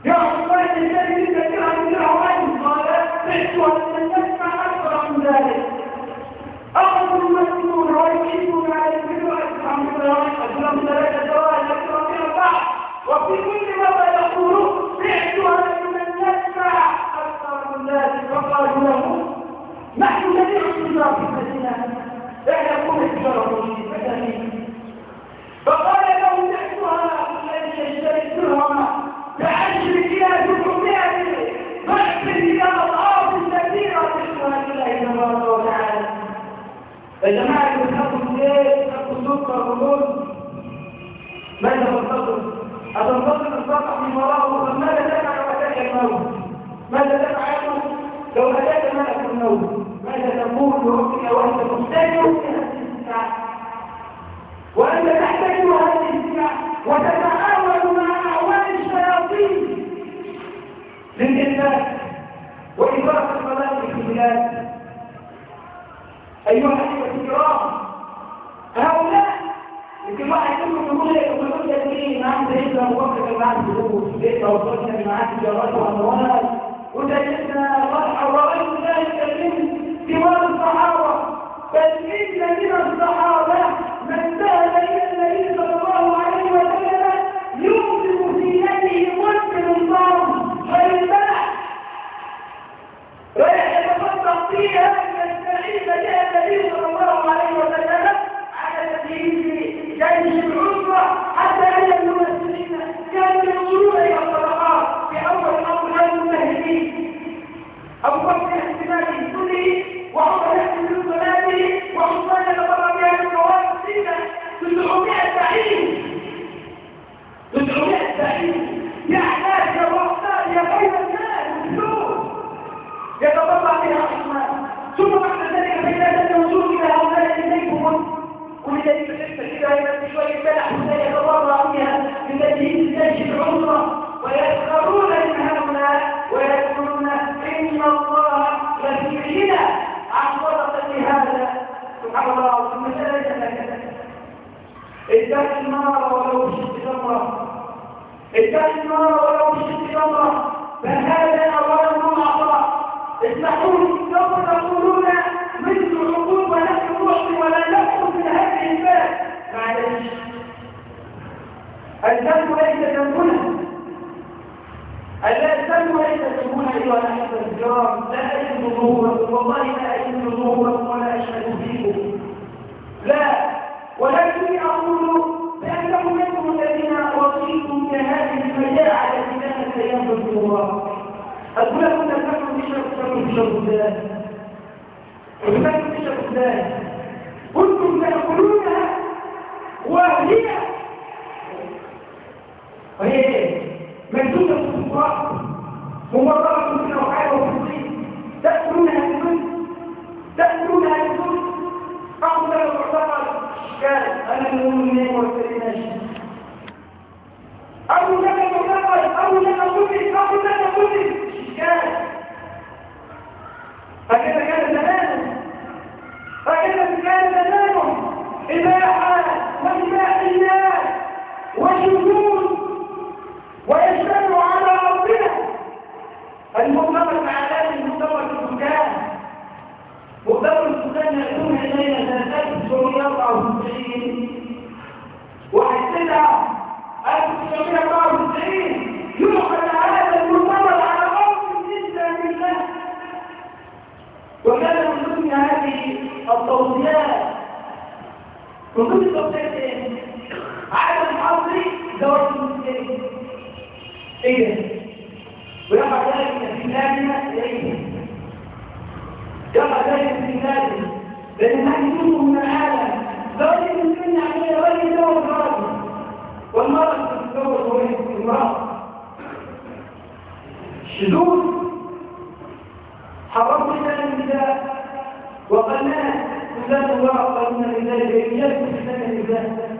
يا عثمان الذي تذكرها من العوان قال بعتها أن تسمع أكثر من ذلك. أخذ المسلمون ويكشفون على البر وأسمع من الغرائب أجلهم 3 سواء أكثر من 4 وفي كل مرة يقول بعتها لمن يسمع أكثر من ذلك. فقالوا له نحن جميع التجار في المدينة لا يكون التجارة مدنيا. فقال له بعتها الذي يشتري الدرهم ب10 إلى 700 ضعف إلى أضعاف كثيرة تشبه لله تبارك وتعالى. يا جماعة بتحطوا ليه؟ بتحطوا سكر ولون ماذا تنتظر؟ أتنتظر السطح من وراءه؟ ماذا تفعل لو أتاك الموت؟ ماذا تفعل لو أتاك ملك الموت؟ ماذا تقول لربك وأنت محتاج لهذه الساعة؟ وأنت تحتاج هذه الساعة وتتعاون مع أعوان الشياطين للإنسان وإدارة الفضائل في البلاد. أيها الأخوة الكرام، هؤلاء يمكن واحد منهم يقول لي معاك سيدنا أبو بكر كان معاك فلوس، سيدنا أبو بكر كان معاك تجارات وأموال، وسيدنا طلحة ورأيت ذلك من كبار الصحابة، بل إن من الصحابة من ذهب إلى النبي صلى الله عليه وسلم يمسك في يده مد النار فينبلع رايح يتصدق فيها يستعيذ بها النبي صلى الله عليه وسلم على تجهيز جيش العسرة حتى أن الممثلين كانوا يوصلون إلى الصدقات في أول الأمر المهدي. أبو بكر احتماله كله وعمر يحتمل صلاته وعثمان يتبرع بها القوات 900 بعيد 900 بعيد يعتاد الرحمن يا بين الناس الفلوس يتبرع بها عثمان. ثم بعد ذلك فإذا الوصول إلى هؤلاء إليكم ولذلك الحته كده يبقى شويه بلح ولا يتبرع بها لتجهيز جيش العسرة ويسخرون من هؤلاء ويقولون إن الله لفي غنى عن ورثة هذا. سبحان الله. ثم ثلاثة اتق النار ولو بشق تمرة، اتق النار ولو بشق تمرة، فهذا أولا عطاء. اسمحوا لي سوف تقولون مثل عقول ونحن نعطي ولا نأخذ من هذه الباب. معلش الذنب ليس ذنبنا، الذنب ليس ذنبنا أيها الأحبة الكرام. لا أجد ظهوركم، والله لا أجد ظهوركم ولا أشهد فيكم، لا، ولكني أقول بأنكم منكم الذين وصيتم كهذه المجاعة التي كانت أيام الظهورات. أقول لكم أنكم تشربوا ذلك وأنكم تشربوا ذلك كنتم تأكلونها وهي مكتوبة في التراب ممررة في الأوعية وفي الطين، تأكلونها بالجزء، تأكلونها بالجزء. أقول لك معتقد إشكال أنا من المؤمنين والكريمين. أقول لك معتقد، أقول لك قدس، أقول لك قدس إشكال. هكذا كان زمانه، هكذا كان زمانه إباحة وإباح الناس وشذوذ ويجتمع على أرضنا المؤتمر مع ذلك المؤتمر السكان. مؤتمر السكان يأتون إلينا سنة 1994 وحسنا 1994 يؤخذ هذا المؤتمر على أرض الإسلام بالله. وكان من ضمن هذه التوصيات من ضمن التوصيات عدم حظر زواج المسلمين. إيه؟ ويقع ذلك في بلادنا إليه، يقع ذلك في بلادنا لأن نحن من العالم زواج المسلمين يعني رجل يتزوج رجل والمرأة تتزوج امرأة. الشذوذ حرمنا النساء وقلنا نساء الله قالوا لذلك يجب فتنة النساء.